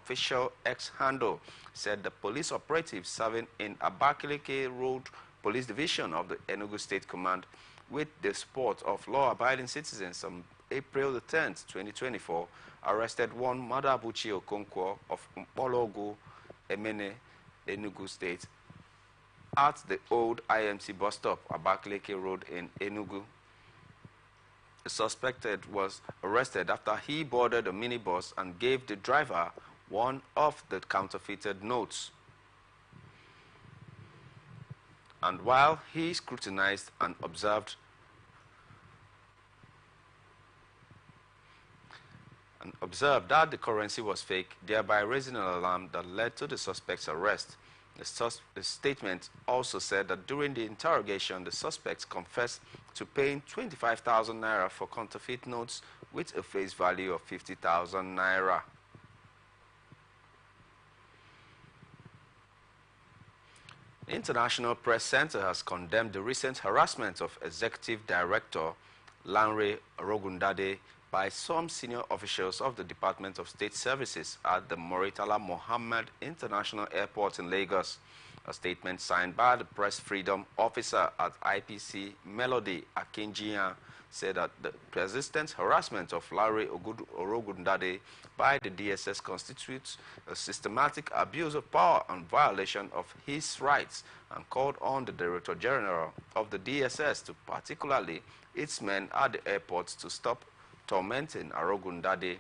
official X handle said the police operative serving in Abakaliki Road Police Division of the Enugu State Command, with the support of law-abiding citizens on April the 10th, 2024, arrested one Madabuchi Okonkwo of Mpologu, Emene, Enugu State, at the old IMC bus stop, Abakaliki Road in Enugu. The suspected was arrested after he boarded a minibus and gave the driver one of the counterfeited notes. And while he scrutinized and observed that the currency was fake, thereby raising an alarm that led to the suspect's arrest. The statement also said that during the interrogation, the suspects confessed to paying 25,000 naira for counterfeit notes with a face value of 50,000 naira. The International Press Center has condemned the recent harassment of Executive Director Lanre Orogundade by some senior officials of the Department of State Services at the Muritala Mohammed International Airport in Lagos. A statement signed by the Press Freedom Officer at IPC, Melody Akinjian, said that the persistent harassment of Lanre Orogundade by the DSS constitutes a systematic abuse of power and violation of his rights, and called on the Director General of the DSS to, particularly its men at the airports, to stop tormenting Orogundade.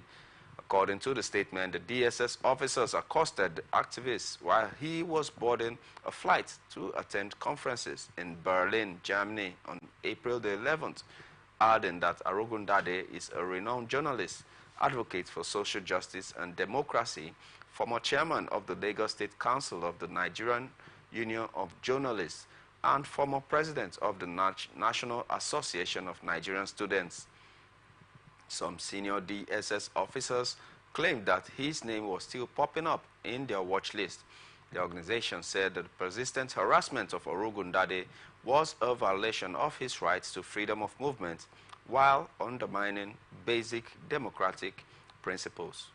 According to the statement, the DSS officers accosted the activist while he was boarding a flight to attend conferences in Berlin, Germany on April the 11th, adding that Orogundade is a renowned journalist, advocate for social justice and democracy, former chairman of the Lagos State Council of the Nigerian Union of Journalists, and former president of the National Association of Nigerian Students. Some senior DSS officers claimed that his name was still popping up in their watch list. The organization said that the persistent harassment of Orogundade was a violation of his rights to freedom of movement while undermining basic democratic principles.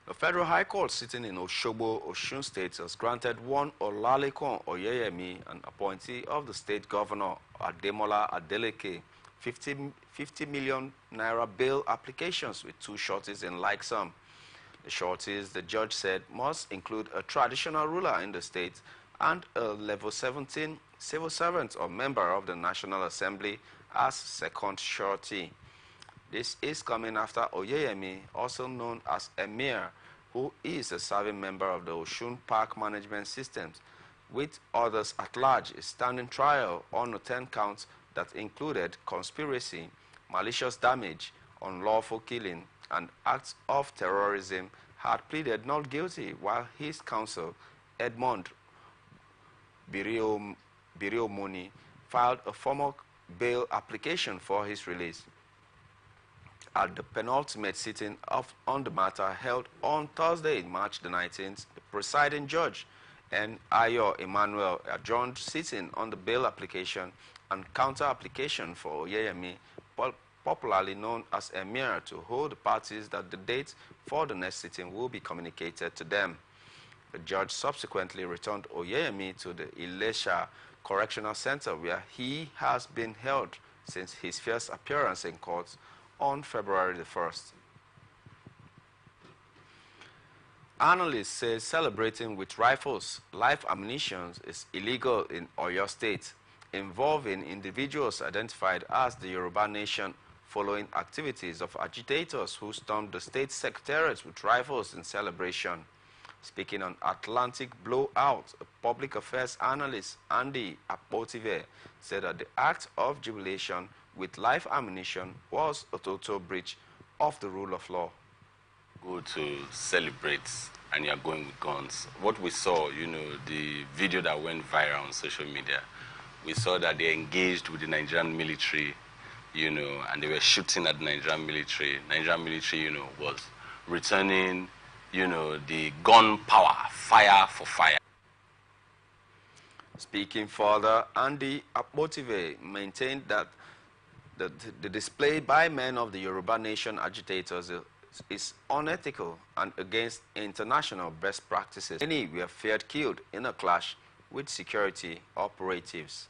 The Federal High Court sitting in Osogbo, Osun State, has granted one Olalekun Oyeyemi, an appointee of the state governor Ademola Adeleke, 50 million naira bail applications with two sureties in like sum. The sureties, the judge said, must include a traditional ruler in the state and a level 17 civil servant or member of the National Assembly as second surety. This is coming after Oyeyemi, also known as Emir, who is a serving member of the Osun Park Management Systems, with others at large, is standing trial on 10 counts that included conspiracy, malicious damage, unlawful killing, and acts of terrorism, had pleaded not guilty, while his counsel, Edmond Biriomoni, filed a formal bail application for his release. At the penultimate sitting on the matter held on Thursday, March the 19th, the presiding judge, N. Ayo Emmanuel, adjourned sitting on the bail application and counter-application for Oyeyemi, popularly known as Emir, to hold the parties that the date for the next sitting will be communicated to them. The judge subsequently returned Oyeyemi to the Ilesha Correctional Center, where he has been held since his first appearance in court on February the 1st. Analysts say celebrating with rifles, live ammunition is illegal in Oyo State, involving individuals identified as the Yoruba Nation, following activities of agitators who stormed the state secretariat with rifles in celebration. Speaking on Atlantic Blowout, a public affairs analyst, Andy Apotive, said that the act of jubilation with live ammunition was a total breach of the rule of law. Go to celebrate and you're going with guns. What we saw, the video that went viral on social media, we saw that they engaged with the Nigerian military, and they were shooting at the Nigerian military. Nigerian military, was returning, the gun power, fire for fire. Speaking further, Andy Apotive maintained that the display by men of the Yoruba Nation agitators is unethical and against international best practices. Many were feared killed in a clash with security operatives.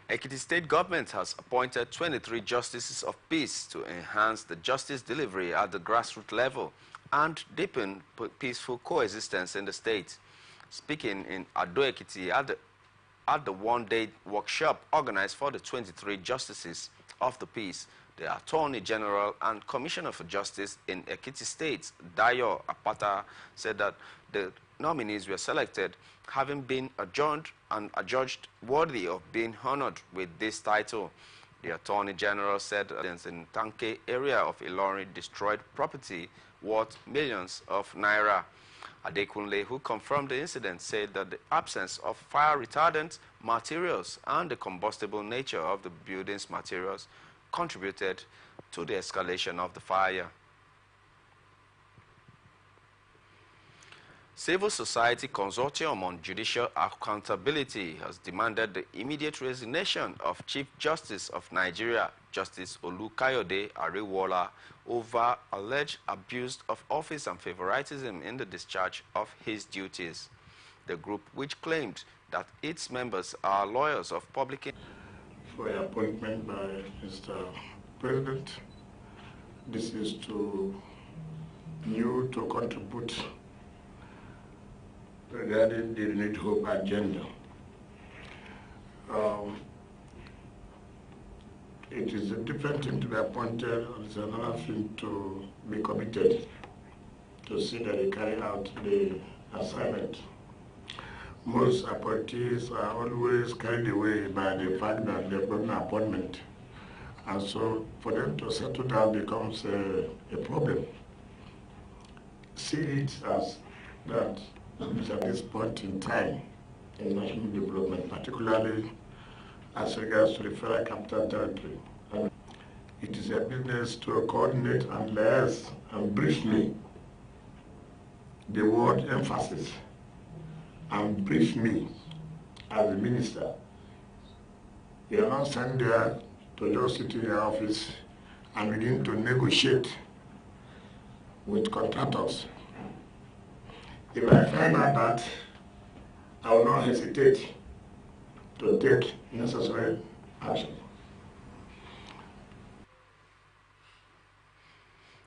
Ekiti State government has appointed 23 justices of peace to enhance the justice delivery at the grassroots level and deepen peaceful coexistence in the state. Speaking in Ado Ekiti at the one-day workshop organized for the 23 justices of the peace, the Attorney General and Commissioner for Justice in Ekiti State, Dayo Apata, said that the nominees were selected having been adjudged worthy of being honored with this title. The Attorney General said that in Tanke area of Ilorin destroyed property worth millions of naira. Adekunle, who confirmed the incident, said that the absence of fire retardant materials and the combustible nature of the building's materials contributed to the escalation of the fire. Civil Society Consortium on Judicial Accountability has demanded the immediate resignation of Chief Justice of Nigeria, Justice Olukayode Ariwola, over alleged abuse of office and favoritism in the discharge of his duties. The group, which claimed that its members are lawyers of public... For appointment by Mr. President, this is to you to contribute regarding the Renewed Hope agenda. It is a different thing to be appointed, it's another thing to be committed to see that they carry out the assignment. Most appointees are always carried away by the fact that they've got an appointment. And so for them to settle down becomes a problem. See it as that at this point in time in national development, particularly as regards to the Federal Capital Territory. It is a business to coordinate and liaise and briefly the word emphasis and brief me as a minister. You are not sent there to just sit in your office and begin to negotiate with contractors. If I find out that, I will not hesitate to take necessary action.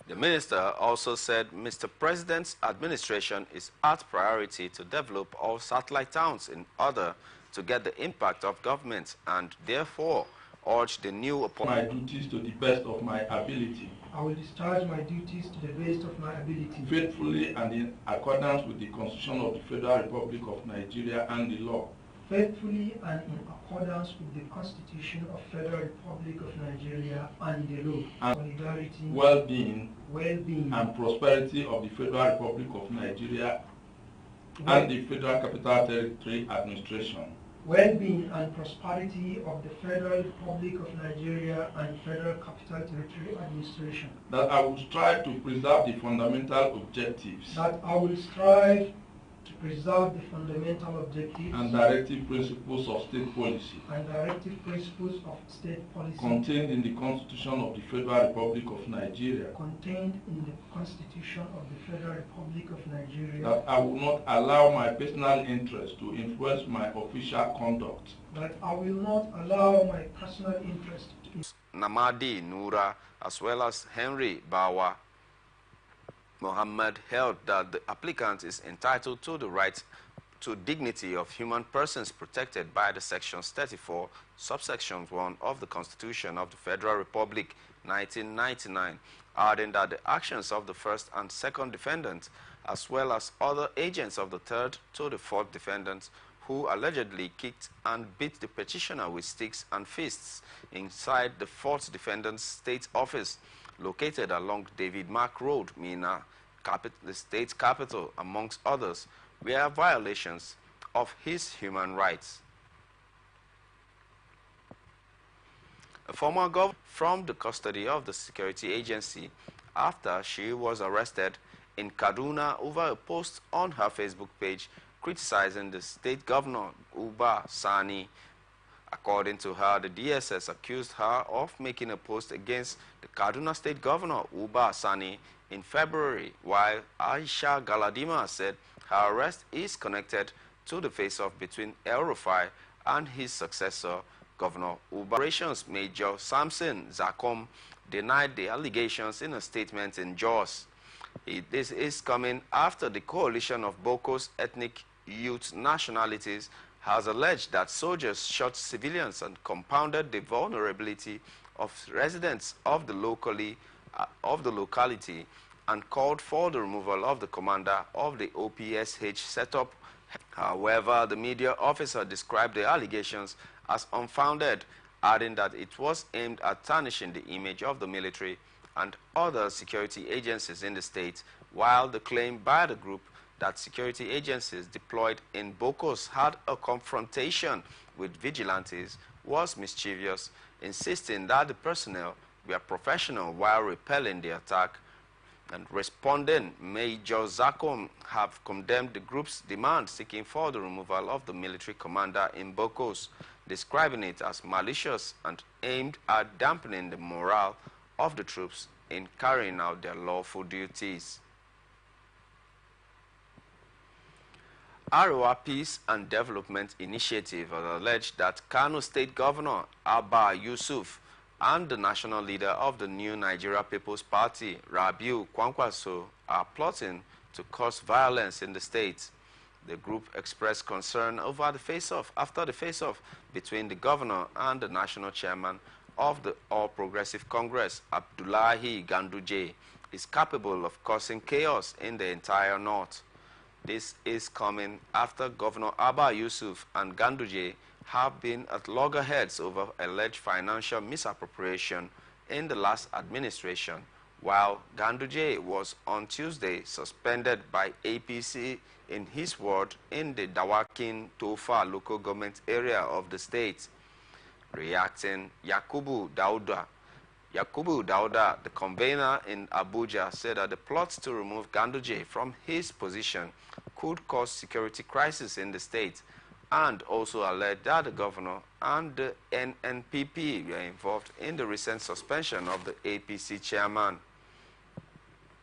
The minister also said Mr. President's administration is at priority to develop all satellite towns in order to get the impact of government and therefore urged the new appointment. My duties to the best of my ability. I will discharge my duties to the best of my ability. Faithfully and in accordance with the Constitution of the Federal Republic of Nigeria and the law. Faithfully and in accordance with the Constitution of Federal Republic of Nigeria and the law. And solidarity, well-being, and prosperity of the Federal Republic of Nigeria and the Federal Capital Territory Administration. Well-being and prosperity of the Federal Republic of Nigeria and Federal Capital Territory Administration. That I will strive to preserve the fundamental objectives. That I will strive to preserve the fundamental objectives and directive principles of state policy. And directive principles of state policy. Contained in the Constitution of the Federal Republic of Nigeria. Contained in the Constitution of the Federal Republic of Nigeria. That I will not allow my personal interest to influence my official conduct. That I will not allow my personal interest to... Namadi Nura as well as Henry Bawa Mohammed held that the applicant is entitled to the right to dignity of human persons protected by the Sections 34, subsection 1 of the Constitution of the Federal Republic, 1999, adding that the actions of the first and second defendants, as well as other agents of the third to the fourth defendants, who allegedly kicked and beat the petitioner with sticks and fists inside the fourth defendant's state office, located along David Mark Road, Mina, the state capital, amongst others, were violations of his human rights. A former governor from the custody of the security agency after she was arrested in Kaduna over a post on her Facebook page criticizing the state governor, Uba Sani, According to her, the DSS accused her of making a post against the Kaduna State Governor, Uba Sani, in February, while Aisha Galadima said her arrest is connected to the face-off between El Rufai and his successor, Governor Uba. Operations Major Samson Zakom denied the allegations in a statement in Jos. This is coming after the coalition of Boko's ethnic youth nationalities has alleged that soldiers shot civilians and compounded the vulnerability of residents of the locality and called for the removal of the commander of the OPSH setup. However, the media officer described the allegations as unfounded, adding that it was aimed at tarnishing the image of the military and other security agencies in the state, while the claim by the group that security agencies deployed in Bokos had a confrontation with vigilantes was mischievous, insisting that the personnel were professional while repelling the attack. And responding, Major Zakom have condemned the group's demand seeking for the removal of the military commander in Bokos, describing it as malicious and aimed at dampening the morale of the troops in carrying out their lawful duties. Arewa Peace and Development Initiative has alleged that Kano State Governor Abba Yusuf and the national leader of the New Nigeria People's Party, Rabiu Kwankwaso, are plotting to cause violence in the state. The group expressed concern over the after the face-off between the governor and the national chairman of the All Progressive Congress, Abdullahi Ganduje, is capable of causing chaos in the entire north. This is coming after Governor Abba Yusuf and Ganduje have been at loggerheads over alleged financial misappropriation in the last administration, while Ganduje was on Tuesday suspended by APC in his ward in the Dawakin Tofa local government area of the state. Reacting, Yakubu Dauda, the convener in Abuja, said that the plots to remove Ganduje from his position could cause security crisis in the state, and also alleged that the governor and the NNPP were involved in the recent suspension of the APC chairman.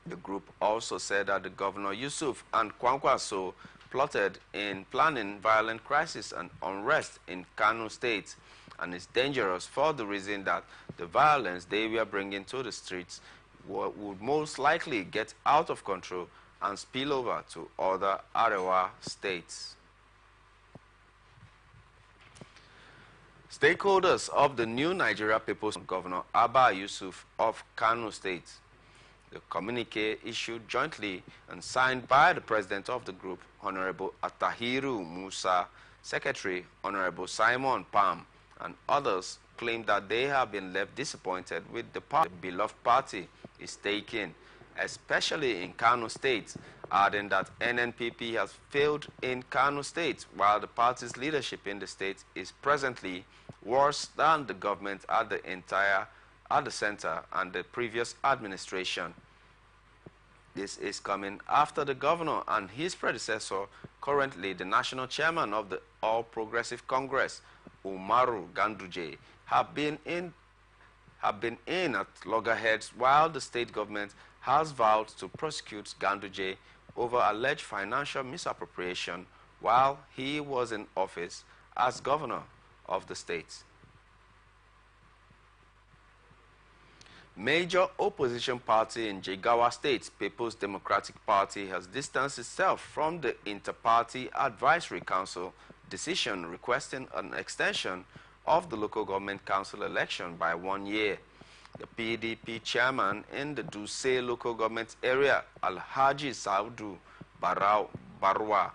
The group also said that the governor Yusuf and Kwankwaso plotted in planning violent crisis and unrest in Kano State, and is dangerous for the reason that the violence they were bringing to the streets would most likely get out of control and spill over to other Arewa states. Stakeholders of the New Nigeria People's Governor Abba Yusuf of Kano State. The communique issued jointly and signed by the president of the group, Honorable Atahiru Musa, Secretary, Honorable Simon Pam, and others claim that they have been left disappointed with the path the beloved party is taking, especially in Kano State, adding that NNPP has failed in Kano State, while the party's leadership in the state is presently worse than the government at the center and the previous administration. This is coming after the governor and his predecessor, currently the national chairman of the All Progressive Congress, Umaru Ganduje, have been in at loggerheads, while the state government has vowed to prosecute Ganduje over alleged financial misappropriation while he was in office as governor of the state. Major opposition party in Jigawa State, People's Democratic Party, has distanced itself from the Inter-Party Advisory Council decision requesting an extension of the local government council election by 1 year. The PDP chairman in the Duse local government area, Alhaji Saudu Barwa,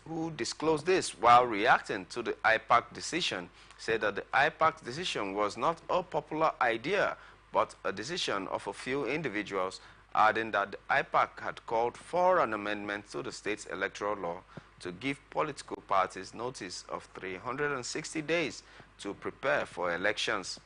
who disclosed this while reacting to the IPAC decision, said that the IPAC decision was not a popular idea, but a decision of a few individuals, adding that the IPAC had called for an amendment to the state's electoral law to give political parties notice of 360 days to prepare for elections.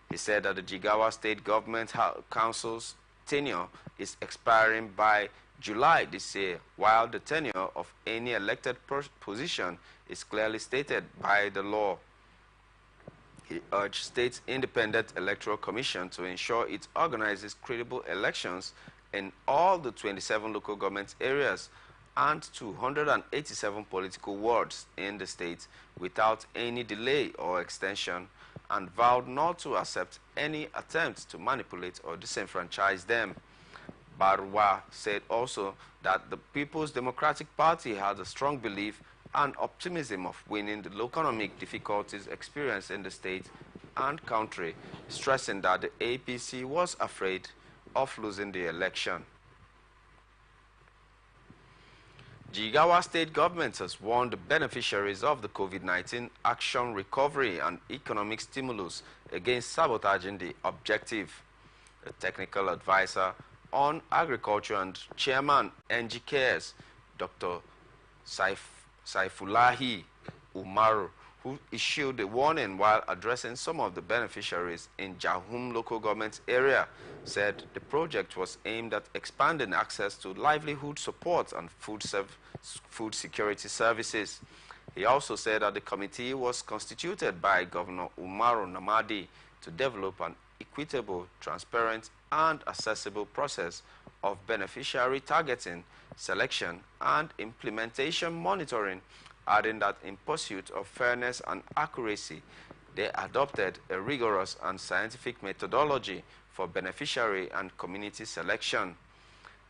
He said that the Jigawa State Government Council's tenure is expiring by July this year, while the tenure of any elected position is clearly stated by the law. He urged State Independent Electoral Commission to ensure it organizes credible elections in all the 27 local government areas and 287 political wards in the state without any delay or extension, and vowed not to accept any attempts to manipulate or disenfranchise them. Barwa said also that the People's Democratic Party had a strong belief and optimism of winning the economic difficulties experienced in the state and country, stressing that the APC was afraid of losing the election. Jigawa state government has warned the beneficiaries of the COVID-19 Action Recovery and Economic Stimulus against sabotaging the objective. The technical advisor on agriculture and chairman NG Cares, Dr. Saifulahi Umaru, who issued a warning while addressing some of the beneficiaries in Jahum local government area, said the project was aimed at expanding access to livelihood support and food security services. He also said that the committee was constituted by Governor Umaru Namadi to develop an equitable, transparent, and accessible process of beneficiary targeting, selection, and implementation monitoring, adding that in pursuit of fairness and accuracy, they adopted a rigorous and scientific methodology for beneficiary and community selection.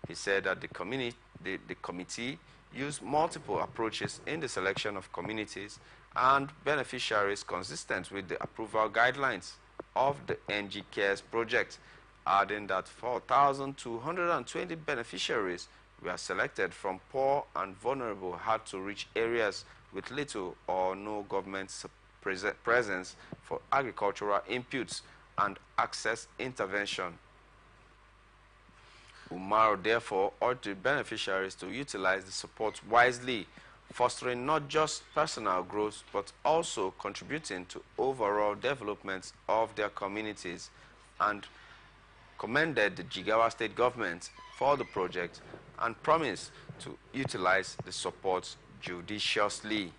He said that the committee used multiple approaches in the selection of communities and beneficiaries consistent with the approval guidelines of the NG Cares project, adding that 4,220 beneficiaries were selected from poor and vulnerable hard-to-reach areas with little or no government presence for agricultural inputs and access intervention. Umar therefore urged the beneficiaries to utilize the support wisely, fostering not just personal growth but also contributing to overall development of their communities, and commended the Jigawa state government for the project and promised to utilize the support judiciously.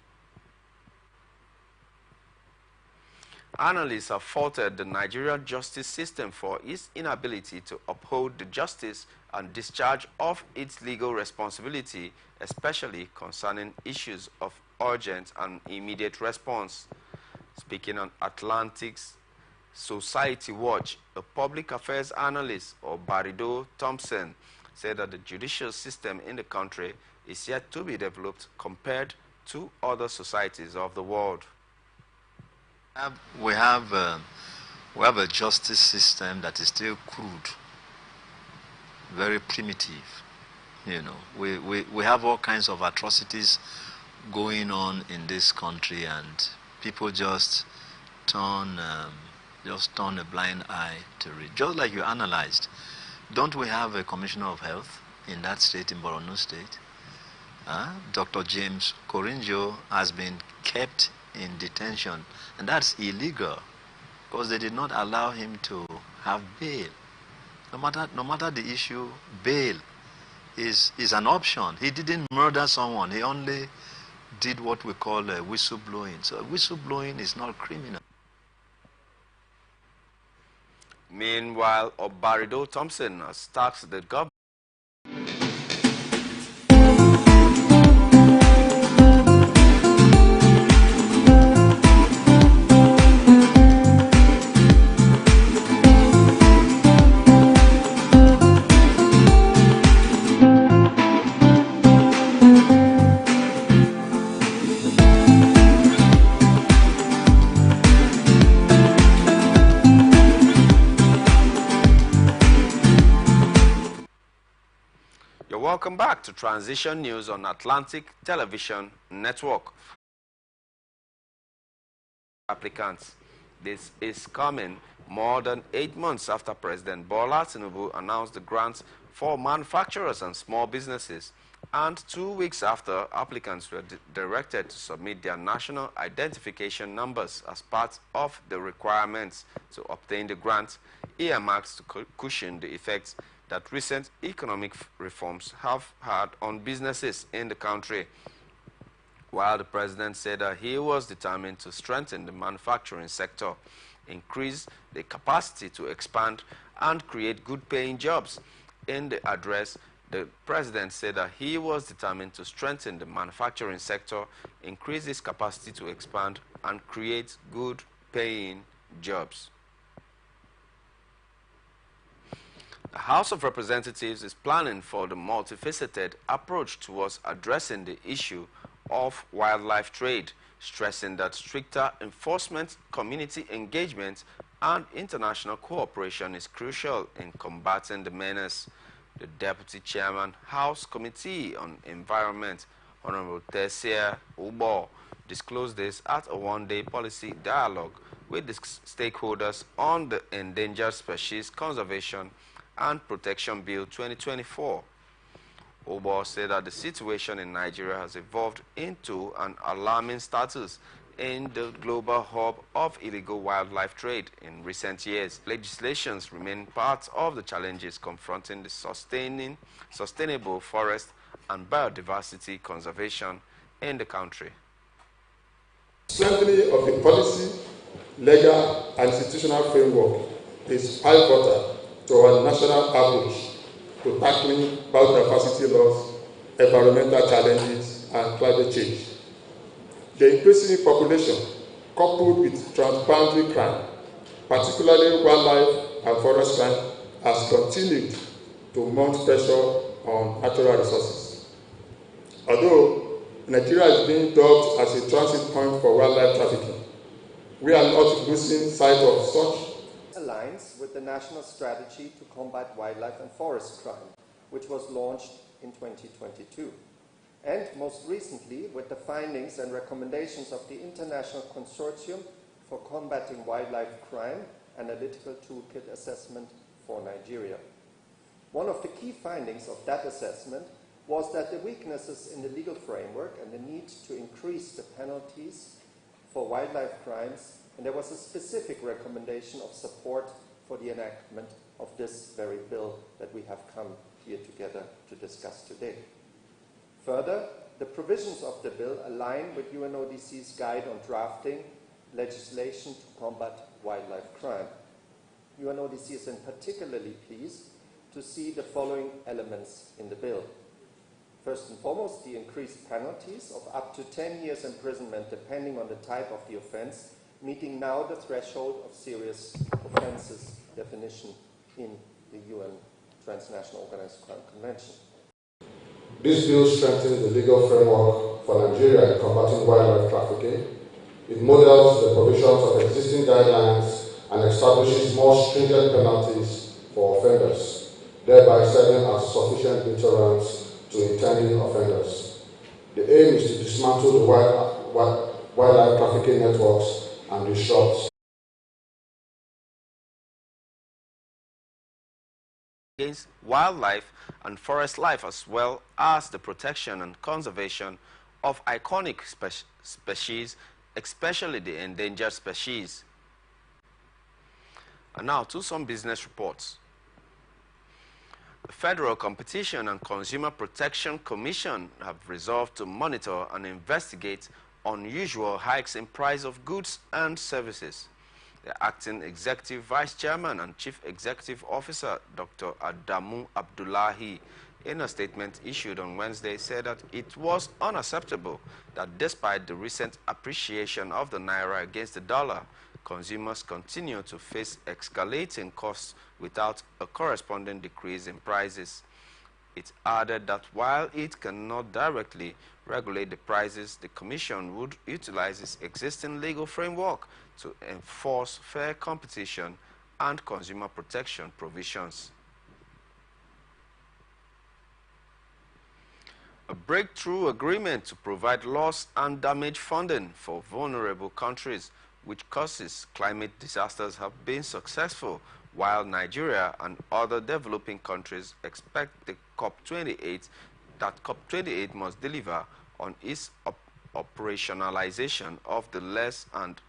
Analysts have faulted the Nigerian justice system for its inability to uphold the justice and discharge of its legal responsibility, especially concerning issues of urgent and immediate response. Speaking on Atlantic's Society Watch, a public affairs analyst, Barido Thompson, said that the judicial system in the country is yet to be developed compared to other societies of the world. We have a justice system that is still crude, very primitive. You know, we have all kinds of atrocities going on in this country, and people just turn a blind eye to it. Just like you analyzed, don't we have a commissioner of health in that state, in Borno State? Dr. James Korinjo has been kept in detention, and that's illegal because they did not allow him to have bail. No matter the issue, bail is an option. He didn't murder someone. He only did what we call whistleblowing. So whistleblowing is not criminal. Meanwhile, Obarido Thompson has tasked the government Welcome back to Transition News on Atlantic Television Network. Applicants. This is coming more than 8 months after President Bola Tinubu announced the grants for manufacturers and small businesses, and 2 weeks after applicants were directed to submit their national identification numbers as part of the requirements to obtain the grant, earmarked to cushion the effects that recent economic reforms have had on businesses in the country. while the president said that he was determined to strengthen the manufacturing sector, increase the capacity to expand, and create good-paying jobs. In the address, the president said that he was determined to strengthen the manufacturing sector, increase its capacity to expand, and create good-paying jobs. The House of Representatives is planning for the multifaceted approach towards addressing the issue of wildlife trade, stressing that stricter enforcement, community engagement, and international cooperation is crucial in combating the menace. The Deputy Chairman, House Committee on Environment, Honorable Tessia Ubo, disclosed this at a one-day policy dialogue with the stakeholders on the Endangered Species Conservation and Protection Bill 2024. Ubo said that the situation in Nigeria has evolved into an alarming status in the global hub of illegal wildlife trade in recent years. Legislations remain part of the challenges confronting the sustainable forest and biodiversity conservation in the country. Strengthening of the policy, legal, and institutional framework is pivotal to our national approach to tackling biodiversity loss, environmental challenges, and climate change. The increasing population, coupled with transboundary crime, particularly wildlife and forest crime, has continued to mount pressure on natural resources. Although Nigeria is being dubbed as a transit point for wildlife trafficking, we are not losing sight of such. Aligns with the National Strategy to Combat Wildlife and Forest Crime, which was launched in 2022. And most recently with the findings and recommendations of the International Consortium for Combating Wildlife Crime Analytical Toolkit Assessment for Nigeria. One of the key findings of that assessment was that the weaknesses in the legal framework and the need to increase the penalties for wildlife crimes, and there was a specific recommendation of support for the enactment of this very bill that we have come here together to discuss today. Further, the provisions of the bill align with UNODC's guide on drafting legislation to combat wildlife crime. UNODC is particularly pleased to see the following elements in the bill. First and foremost, the increased penalties of up to 10 years imprisonment depending on the type of the offense, meeting now the threshold of serious offenses definition in the UN Transnational Organized Crime Convention. This bill strengthens the legal framework for Nigeria in combating wildlife trafficking. It models the provisions of existing guidelines and establishes more stringent penalties for offenders, thereby serving as sufficient deterrence to intending offenders. The aim is to dismantle the wildlife trafficking networks and disrupt against wildlife and forest life, as well as the protection and conservation of iconic species, especially the endangered species. And now to some business reports. The Federal Competition and Consumer Protection Commission have resolved to monitor and investigate unusual hikes in price of goods and services. The acting executive vice chairman and chief executive officer, Dr. Adamu Abdullahi, in a statement issued on Wednesday, said that it was unacceptable that despite the recent appreciation of the naira against the dollar, consumers continue to face escalating costs without a corresponding decrease in prices. It added that while it cannot directly regulate the prices, the Commission would utilize its existing legal framework to enforce fair competition and consumer protection provisions. A breakthrough agreement to provide loss and damage funding for vulnerable countries which causes climate disasters have been successful, while Nigeria and other developing countries expect the COP28 must deliver on its operationalization of the loss and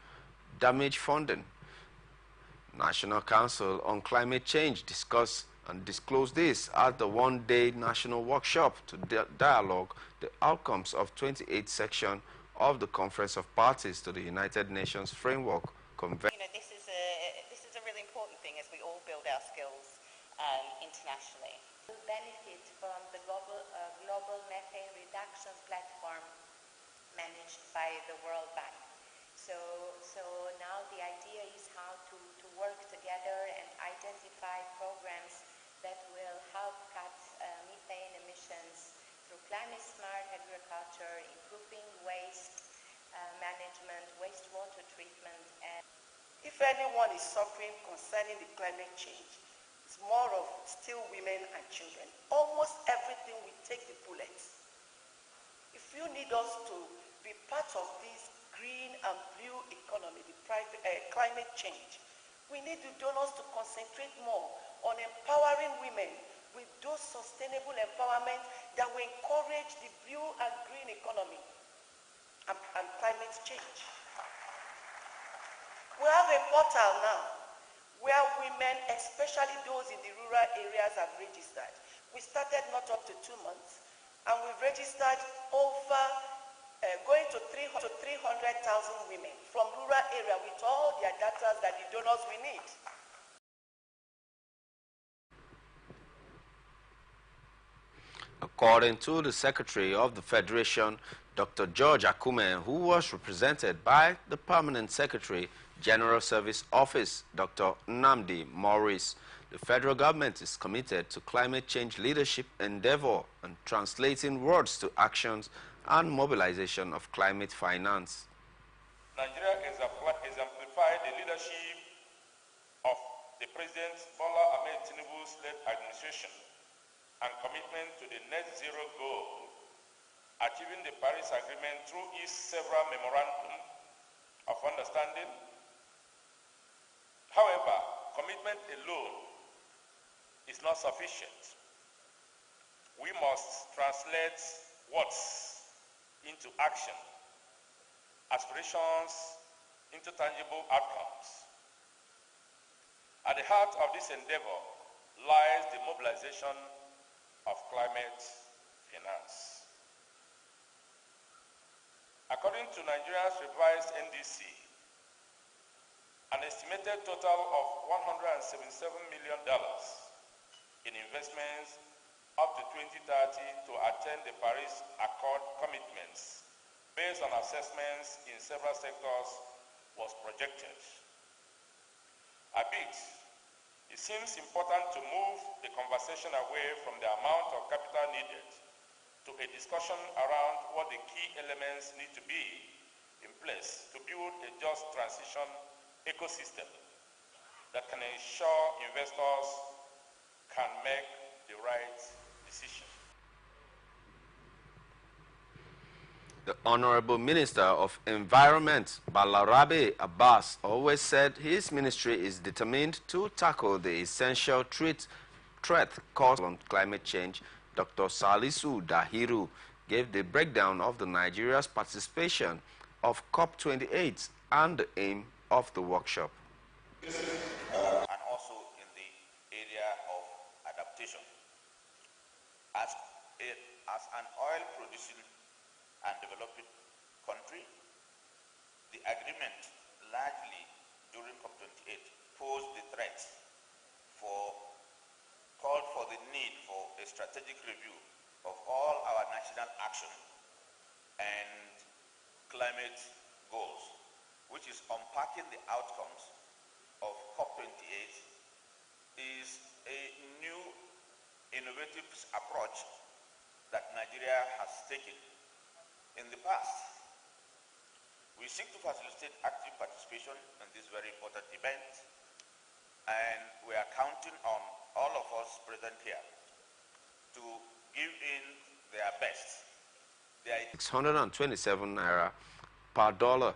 damage funding. National Council on Climate Change discussed and disclosed this at the one-day national workshop to dialogue the outcomes of 28th section of the Conference of Parties to the United Nations Framework Convention. You know, this is a really important thing as we all build our skills internationally. We benefit from the global methane reduction platform managed by the World Bank. So now the idea is how to work together and identify programs that will help cut methane emissions through climate-smart agriculture, improving waste management, wastewater treatment. And if anyone is suffering concerning the climate change, it's more of still women and children. Almost everything we take the bullets. If you need us to be part of this green and blue economy, the climate change, we need the donors to concentrate more on empowering women with those sustainable empowerment that will encourage the blue and green economy and climate change. We have a portal now where women, especially those in the rural areas, have registered. We started not up to 2 months, and we've registered over going to 300,000 women from rural area with all their data that the donors we need. According to the Secretary of the Federation, Dr. George Akume, who was represented by the Permanent Secretary, General Service Office, Dr. Nnamdi Maurice, the federal government is committed to climate change leadership endeavor and translating words to actions and mobilization of climate finance. Nigeria exemplified the leadership of the President Bola Ahmed Tinubu's led administration and commitment to the net zero goal, achieving the Paris Agreement through its several memorandum of understanding. However, commitment alone is not sufficient. We must translate words into action, aspirations into tangible outcomes. At the heart of this endeavor lies the mobilization of climate finance. According to Nigeria's revised NDC, an estimated total of $177 million in investments up to 2030 to attain the Paris Accord commitments based on assessments in several sectors was projected. Albeit, it seems important to move the conversation away from the amount of capital needed to a discussion around what the key elements need to be in place to build a just transition ecosystem that can ensure investors can make the right decision. The Honorable Minister of Environment, Balarabe Abbas, always said his ministry is determined to tackle the essential threat caused by climate change. Dr. Salisu Dahiru gave the breakdown of the Nigeria's participation of COP28 and the aim of the workshop. And also in the area of adaptation. As an oil-producing and developing country, the agreement largely during COP28 posed the threat called for the need for a strategic review of all our national action and climate goals, which is unpacking the outcomes of COP28 is a new innovative approach that Nigeria has taken. In the past, we seek to facilitate active participation in this very important event, and we are counting on all of us present here to give in their best. 627 naira per dollar.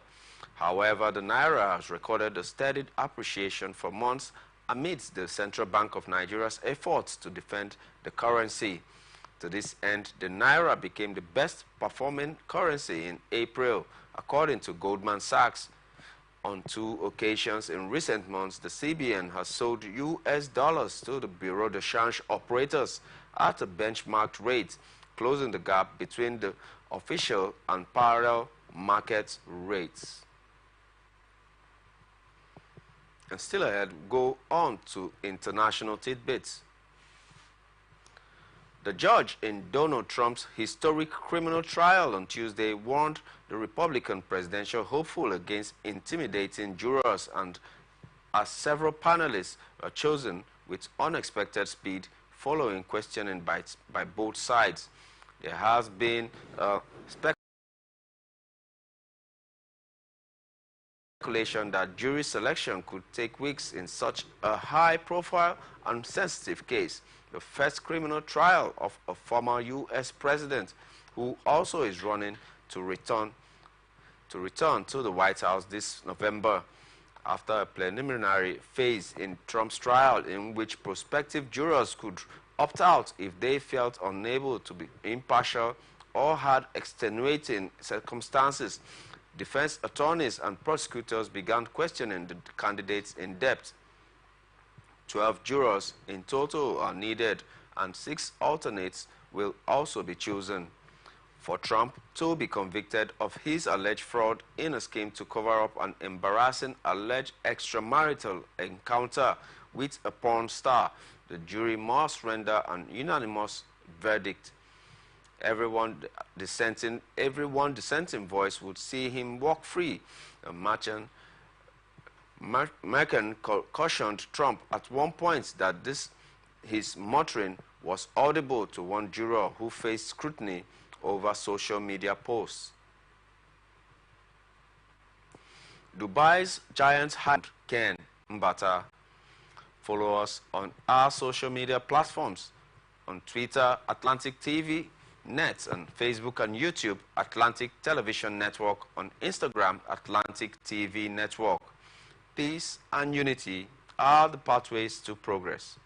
However, the naira has recorded a steady appreciation for months amidst the Central Bank of Nigeria's efforts to defend the currency. To this end, the naira became the best performing currency in April, according to Goldman Sachs. On 2 occasions in recent months, the CBN has sold US dollars to the Bureau de Change operators at a benchmarked rate, closing the gap between the official and parallel market rates. And still ahead, go on to international tidbits. The judge in Donald Trump's historic criminal trial on Tuesday warned the Republican presidential hopeful against intimidating jurors, and as several panelists were chosen with unexpected speed following questioning by both sides. There has been speculation that jury selection could take weeks in such a high-profile and sensitive case, the first criminal trial of a former U.S. president who also is running to return to the White House this November, after a preliminary phase in Trump's trial in which prospective jurors could opt out if they felt unable to be impartial or had extenuating circumstances. Defense attorneys and prosecutors began questioning the candidates in depth. 12 jurors in total are needed, and 6 alternates will also be chosen. For Trump to be convicted of his alleged fraud in a scheme to cover up an embarrassing alleged extramarital encounter with a porn star, the jury must render an unanimous verdict. Everyone dissenting voice would see him walk free. Merkin cautioned Trump at one point that his muttering was audible to one juror who faced scrutiny over social media posts. Dubai's giant hand Ken Mbata. Follow us on our social media platforms. On Twitter, Atlantic TV Net, on Facebook and YouTube, Atlantic Television Network, on Instagram, Atlantic TV Network. Peace and unity are the pathways to progress.